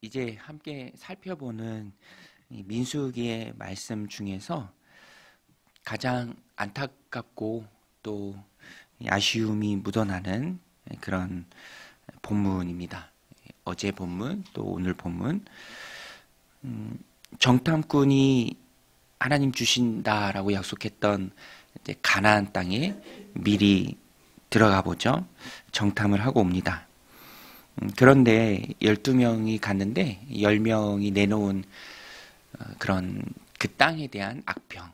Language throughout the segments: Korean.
이제 함께 살펴보는 이 민수기의 말씀 중에서 가장 안타깝고 또 아쉬움이 묻어나는 그런 본문입니다. 어제 본문 또 오늘 본문. 정탐꾼이 하나님 주신다라고 약속했던 이제 가나안 땅에 미리 들어가 보죠. 정탐을 하고 옵니다. 그런데 12명이 갔는데 10명이 내놓은 그런 그 땅에 대한 악평,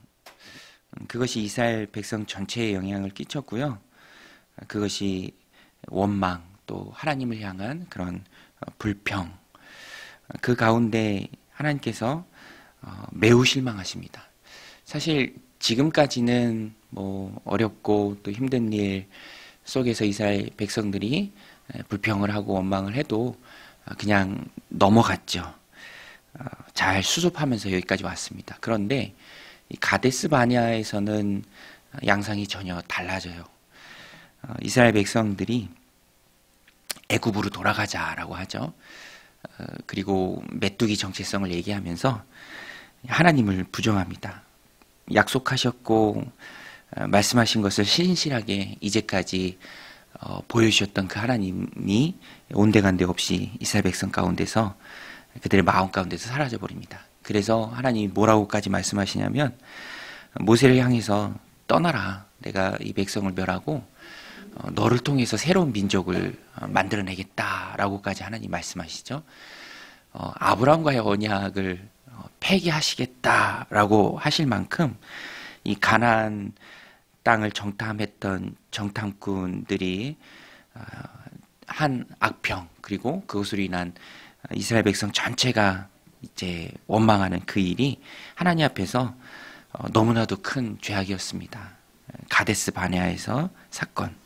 그것이 이스라엘 백성 전체에 영향을 끼쳤고요. 그것이 원망, 또 하나님을 향한 그런 불평, 그 가운데 하나님께서 매우 실망하십니다. 사실 지금까지는 뭐 어렵고 또 힘든 일 속에서 이스라엘 백성들이 불평을 하고 원망을 해도 그냥 넘어갔죠. 잘 수습하면서 여기까지 왔습니다. 그런데 이 가데스 바네아에서는 양상이 전혀 달라져요. 이스라엘 백성들이 애굽으로 돌아가자라고 하죠. 그리고 메뚜기 정체성을 얘기하면서 하나님을 부정합니다. 약속하셨고 말씀하신 것을 신실하게 이제까지 보여주셨던 그 하나님이 온데간데 없이 이스라엘 백성 가운데서 그들의 마음 가운데서 사라져버립니다. 그래서 하나님이 뭐라고까지 말씀하시냐면 모세를 향해서 떠나라. 내가 이 백성을 멸하고 너를 통해서 새로운 민족을 만들어내겠다라고까지 하나님 말씀하시죠. 아브라함과의 언약을 폐기하시겠다라고 하실 만큼 이 가나안 땅을 정탐했던 정탐꾼들이 한 악평, 그리고 그것으로 인한 이스라엘 백성 전체가 이제 원망하는 그 일이 하나님 앞에서 너무나도 큰 죄악이었습니다. 가데스 바네아에서 사건.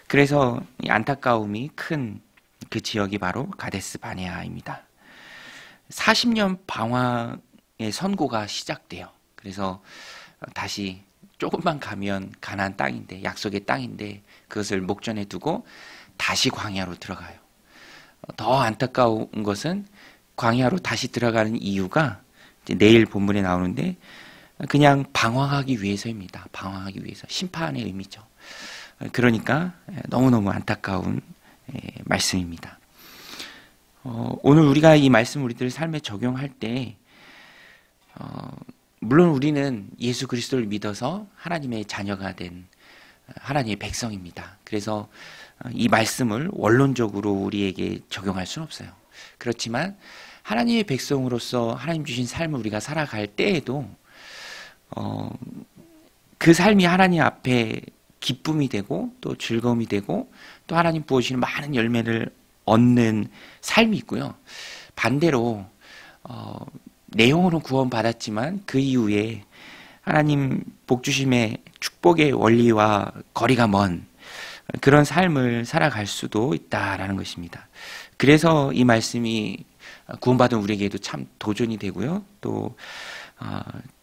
그래서 이 안타까움이 큰 그 지역이 바로 가데스 바네아입니다. 40년 방황의 선고가 시작돼요. 그래서 다시 조금만 가면 가나안 땅인데, 약속의 땅인데 그것을 목전에 두고 다시 광야로 들어가요. 더 안타까운 것은 광야로 다시 들어가는 이유가 이제 내일 본문에 나오는데 그냥 방황하기 위해서입니다. 방황하기 위해서. 심판의 의미죠. 그러니까 너무너무 안타까운 말씀입니다. 오늘 우리가 이 말씀 우리들 삶에 적용할 때 물론 우리는 예수 그리스도를 믿어서 하나님의 자녀가 된 하나님의 백성입니다. 그래서 이 말씀을 원론적으로 우리에게 적용할 수는 없어요. 그렇지만 하나님의 백성으로서 하나님 주신 삶을 우리가 살아갈 때에도 그 삶이 하나님 앞에 기쁨이 되고 또 즐거움이 되고 또 하나님 부어주시는 많은 열매를 얻는 삶이 있고요. 반대로 내 영혼은 구원받았지만 그 이후에 하나님 복주심의 축복의 원리와 거리가 먼 그런 삶을 살아갈 수도 있다라는 것입니다. 그래서 이 말씀이 구원받은 우리에게도 참 도전이 되고요. 또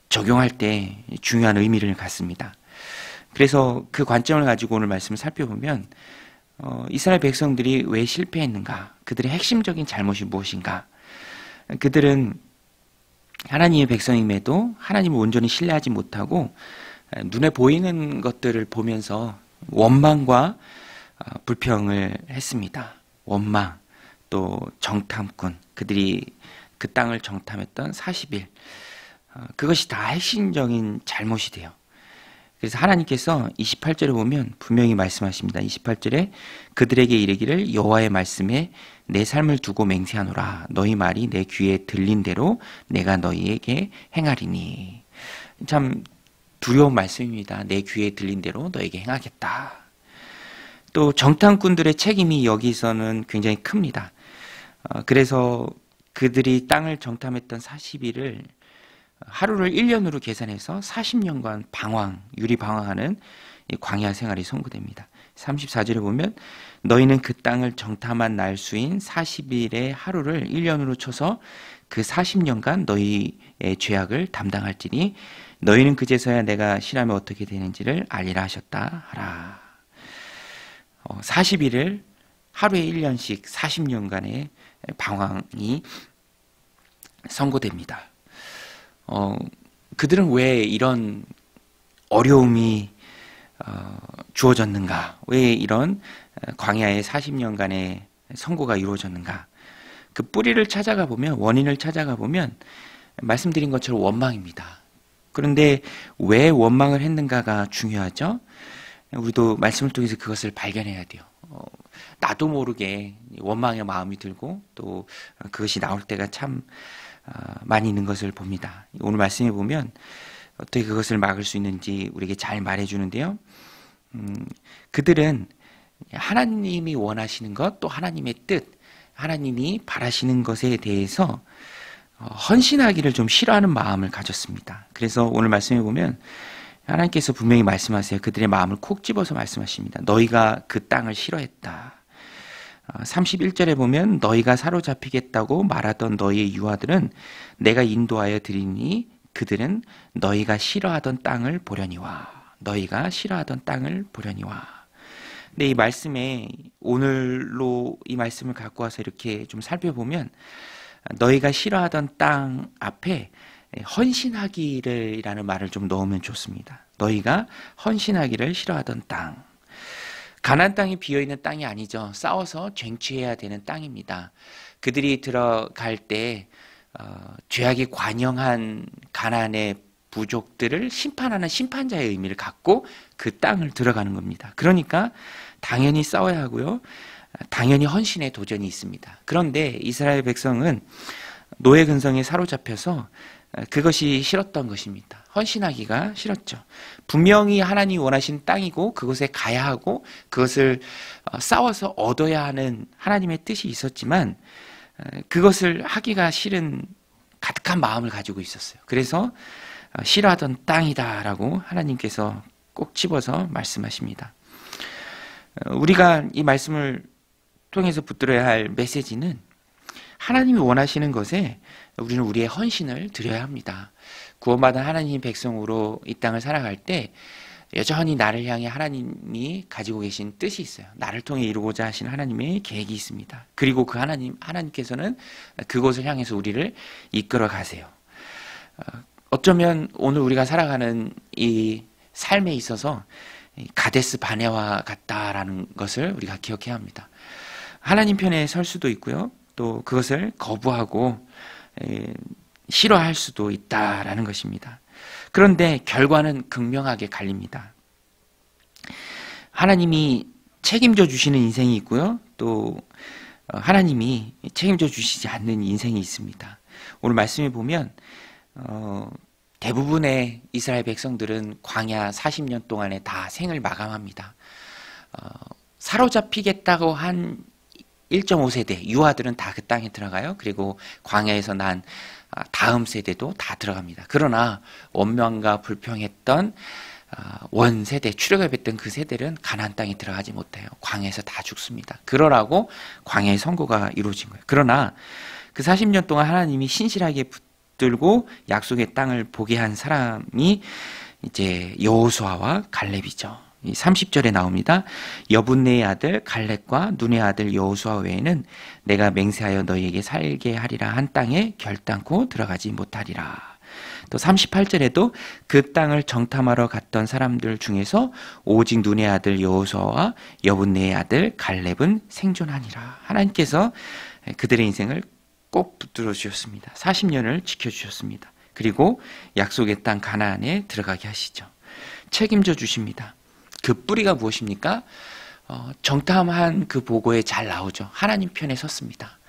적용할 때 중요한 의미를 갖습니다. 그래서 그 관점을 가지고 오늘 말씀을 살펴보면 이스라엘 백성들이 왜 실패했는가? 그들의 핵심적인 잘못이 무엇인가? 그들은 하나님의 백성임에도 하나님을 온전히 신뢰하지 못하고 눈에 보이는 것들을 보면서 원망과 불평을 했습니다. 원망, 또 정탐꾼, 그들이 그 땅을 정탐했던 40일, 그것이 다 핵심적인 잘못이 돼요. 그래서 하나님께서 28절에 보면 분명히 말씀하십니다. 28절에 그들에게 이르기를 여호와의 말씀에 내 삶을 두고 맹세하노라. 너희 말이 내 귀에 들린 대로 내가 너희에게 행하리니. 참 두려운 말씀입니다. 내 귀에 들린 대로 너에게 행하겠다. 또 정탐꾼들의 책임이 여기서는 굉장히 큽니다. 그래서 그들이 땅을 정탐했던 40일을 하루를 1년으로 계산해서 40년간 유리 방황하는 광야 생활이 선고됩니다. 34절에 보면 너희는 그 땅을 정탐한 날 수인 40일의 하루를 1년으로 쳐서 그 40년간 너희의 죄악을 담당할지니 너희는 그제서야 내가 실하면 어떻게 되는지를 알리라 하셨다 하라. 40일을 하루에 1년씩 40년간의 방황이 선고됩니다. 그들은 왜 이런 어려움이 주어졌는가? 왜 이런 광야의 40년간의 선고가 이루어졌는가? 그 뿌리를 찾아가 보면, 원인을 찾아가 보면 말씀드린 것처럼 원망입니다. 그런데 왜 원망을 했는가가 중요하죠. 우리도 말씀을 통해서 그것을 발견해야 돼요. 나도 모르게 원망의 마음이 들고 또 그것이 나올 때가 참 많이 있는 것을 봅니다. 오늘 말씀해 보면 어떻게 그것을 막을 수 있는지 우리에게 잘 말해주는데요. 그들은 하나님이 원하시는 것, 또 하나님의 뜻, 하나님이 바라시는 것에 대해서 헌신하기를 좀 싫어하는 마음을 가졌습니다. 그래서 오늘 말씀해 보면 하나님께서 분명히 말씀하세요. 그들의 마음을 콕 집어서 말씀하십니다. 너희가 그 땅을 싫어했다. 31절에 보면 너희가 사로잡히겠다고 말하던 너희의 유아들은 내가 인도하여 드리니 그들은 너희가 싫어하던 땅을 보려니와. 너희가 싫어하던 땅을 보려니와. 근데 이 말씀에 오늘로 이 말씀을 갖고 와서 이렇게 좀 살펴보면 너희가 싫어하던 땅 앞에 헌신하기를이라는 말을 좀 넣으면 좋습니다. 너희가 헌신하기를 싫어하던 땅. 가나안 땅이 비어있는 땅이 아니죠. 싸워서 쟁취해야 되는 땅입니다. 그들이 들어갈 때 죄악이 관영한 가나안의 부족들을 심판하는 심판자의 의미를 갖고 그 땅을 들어가는 겁니다. 그러니까 당연히 싸워야 하고요. 당연히 헌신의 도전이 있습니다. 그런데 이스라엘 백성은 노예 근성에 사로잡혀서 그것이 싫었던 것입니다. 헌신하기가 싫었죠. 분명히 하나님이 원하신 땅이고 그곳에 가야 하고 그것을 싸워서 얻어야 하는 하나님의 뜻이 있었지만 그것을 하기가 싫은 가득한 마음을 가지고 있었어요. 그래서 싫어하던 땅이다라고 하나님께서 꼭 집어서 말씀하십니다. 우리가 이 말씀을 통해서 붙들어야 할 메시지는 하나님이 원하시는 것에 우리는 우리의 헌신을 드려야 합니다. 구원받은 하나님 백성으로 이 땅을 살아갈 때 여전히 나를 향해 하나님이 가지고 계신 뜻이 있어요. 나를 통해 이루고자 하신 하나님의 계획이 있습니다. 그리고 그 하나님께서는 그곳을 향해서 우리를 이끌어 가세요. 어쩌면 오늘 우리가 살아가는 이 삶에 있어서 가데스 바네와 같다라는 것을 우리가 기억해야 합니다. 하나님 편에 설 수도 있고요. 또 그것을 거부하고 싫어할 수도 있다라는 것입니다. 그런데 결과는 극명하게 갈립니다. 하나님이 책임져 주시는 인생이 있고요. 또 하나님이 책임져 주시지 않는 인생이 있습니다. 오늘 말씀에 보면 대부분의 이스라엘 백성들은 광야 40년 동안에 다 생을 마감합니다. 사로잡히겠다고 한 1.5세대 유아들은 다 그 땅에 들어가요. 그리고 광야에서 난 다음 세대도 다 들어갑니다. 그러나 원망과 불평했던 원세대 출애굽했던 그 세대는 가나안 땅에 들어가지 못해요. 광야에서 다 죽습니다. 그러라고 광야의 선고가 이루어진 거예요. 그러나 그 40년 동안 하나님이 신실하게 붙들고 약속의 땅을 보게 한 사람이 이제 여호수아와 갈렙이죠. 30절에 나옵니다. 여분네의 아들 갈렙과 눈의 아들 여호수아 외에는 내가 맹세하여 너희에게 살게 하리라 한 땅에 결단코 들어가지 못하리라. 또 38절에도 그 땅을 정탐하러 갔던 사람들 중에서 오직 눈의 아들 여호수아와 여분네의 아들 갈렙은 생존하니라. 하나님께서 그들의 인생을 꼭 붙들어 주셨습니다. 40년을 지켜주셨습니다. 그리고 약속의 땅 가나안에 들어가게 하시죠. 책임져 주십니다. 그 뿌리가 무엇입니까? 정탐한 그 보고에 잘 나오죠. 하나님 편에 섰습니다.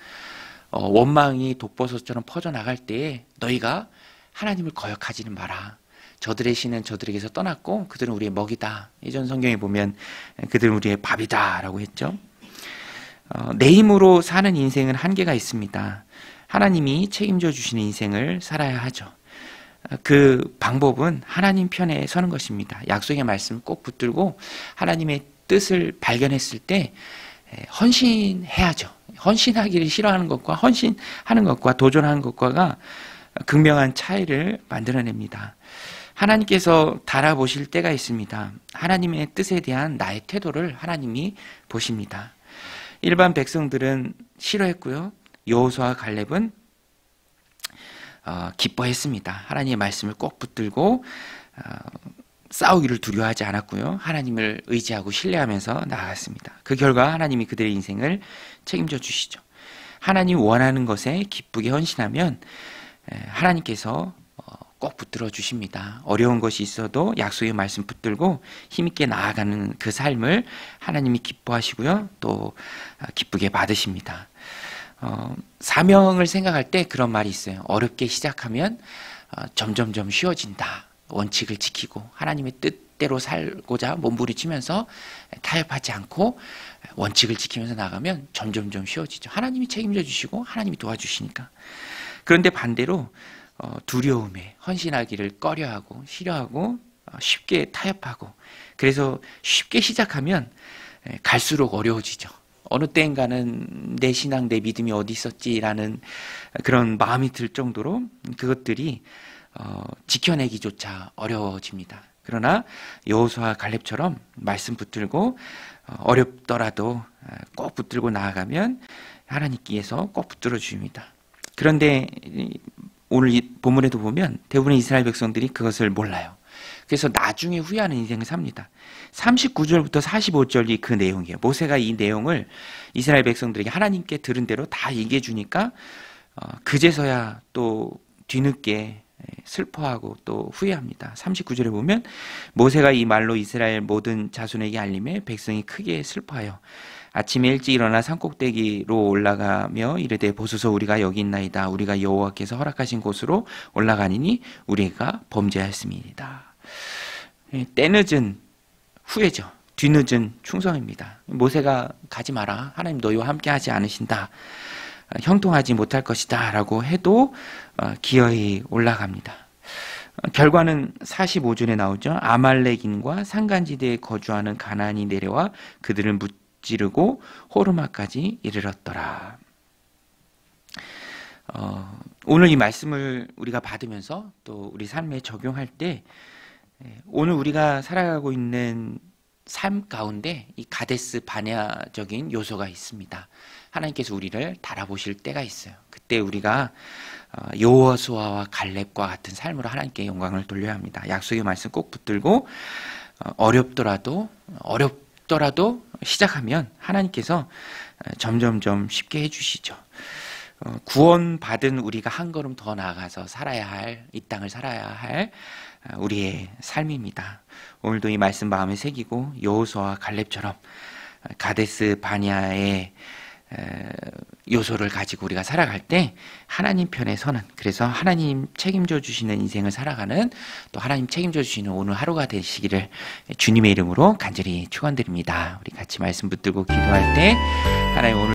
원망이 독버섯처럼 퍼져나갈 때에 너희가 하나님을 거역하지는 마라. 저들의 신은 저들에게서 떠났고 그들은 우리의 먹이다. 예전 성경에 보면 그들은 우리의 밥이다 라고 했죠. 내 힘으로 사는 인생은 한계가 있습니다. 하나님이 책임져 주시는 인생을 살아야 하죠. 그 방법은 하나님 편에 서는 것입니다. 약속의 말씀을 꼭 붙들고 하나님의 뜻을 발견했을 때 헌신해야죠. 헌신하기를 싫어하는 것과 헌신하는 것과 도전하는 것과가 극명한 차이를 만들어냅니다. 하나님께서 달아보실 때가 있습니다. 하나님의 뜻에 대한 나의 태도를 하나님이 보십니다. 일반 백성들은 싫어했고요. 여호수아와 갈렙은 기뻐했습니다. 하나님의 말씀을 꼭 붙들고 싸우기를 두려워하지 않았고요. 하나님을 의지하고 신뢰하면서 나아갔습니다. 그 결과 하나님이 그들의 인생을 책임져 주시죠. 하나님 원하는 것에 기쁘게 헌신하면 하나님께서 꼭 붙들어 주십니다. 어려운 것이 있어도 약속의 말씀 붙들고 힘있게 나아가는 그 삶을 하나님이 기뻐하시고요. 또 기쁘게 받으십니다. 사명을 생각할 때 그런 말이 있어요. 어렵게 시작하면 점점점 쉬워진다. 원칙을 지키고 하나님의 뜻대로 살고자 몸부림치면서 타협하지 않고 원칙을 지키면서 나가면 점점점 쉬워지죠. 하나님이 책임져 주시고 하나님이 도와주시니까. 그런데 반대로 두려움에 헌신하기를 꺼려하고 싫어하고 쉽게 타협하고 그래서 쉽게 시작하면 갈수록 어려워지죠. 어느 때인가는 내 신앙, 내 믿음이 어디 있었지라는 그런 마음이 들 정도로 그것들이 지켜내기조차 어려워집니다. 그러나 여호수아와 갈렙처럼 말씀 붙들고 어렵더라도 꼭 붙들고 나아가면 하나님께서 꼭 붙들어 주십니다. 그런데 오늘 이 본문에도 보면 대부분의 이스라엘 백성들이 그것을 몰라요. 그래서 나중에 후회하는 인생을 삽니다. 39절부터 45절이 그 내용이에요. 모세가 이 내용을 이스라엘 백성들에게 하나님께 들은 대로 다 얘기해 주니까 그제서야 또 뒤늦게 슬퍼하고 또 후회합니다. 39절에 보면 모세가 이 말로 이스라엘 모든 자손에게 알림해 백성이 크게 슬퍼하여 아침에 일찍 일어나 산꼭대기로 올라가며 이르되 보소서 우리가 여기 있나이다. 우리가 여호와께서 허락하신 곳으로 올라가니니 우리가 범죄하였음이니이다. 때늦은 후회죠. 뒤늦은 충성입니다. 모세가 가지 마라. 하나님 너희와 함께 하지 않으신다. 형통하지 못할 것이다 라고 해도 기어이 올라갑니다. 결과는 45절에 나오죠. 아말렉인과 산간지대에 거주하는 가나안이 내려와 그들을 무찌르고 호르마까지 이르렀더라. 오늘 이 말씀을 우리가 받으면서 또 우리 삶에 적용할 때 오늘 우리가 살아가고 있는 삶 가운데 이 가데스 바냐적인 요소가 있습니다. 하나님께서 우리를 달아보실 때가 있어요. 그때 우리가 여호수아와 갈렙과 같은 삶으로 하나님께 영광을 돌려야 합니다. 약속의 말씀 꼭 붙들고 어렵더라도 시작하면 하나님께서 점점점 쉽게 해주시죠. 구원받은 우리가 한 걸음 더 나아가서 살아야 할, 이 땅을 살아야 할 우리의 삶입니다. 오늘도 이 말씀 마음에 새기고 여호수아와 갈렙처럼 가데스 바냐의 요소를 가지고 우리가 살아갈 때 하나님 편에 서는, 그래서 하나님 책임져 주시는 인생을 살아가는, 또 하나님 책임져 주시는 오늘 하루가 되시기를 주님의 이름으로 간절히 축원드립니다. 우리 같이 말씀 붙들고 기도할 때 하나님 오늘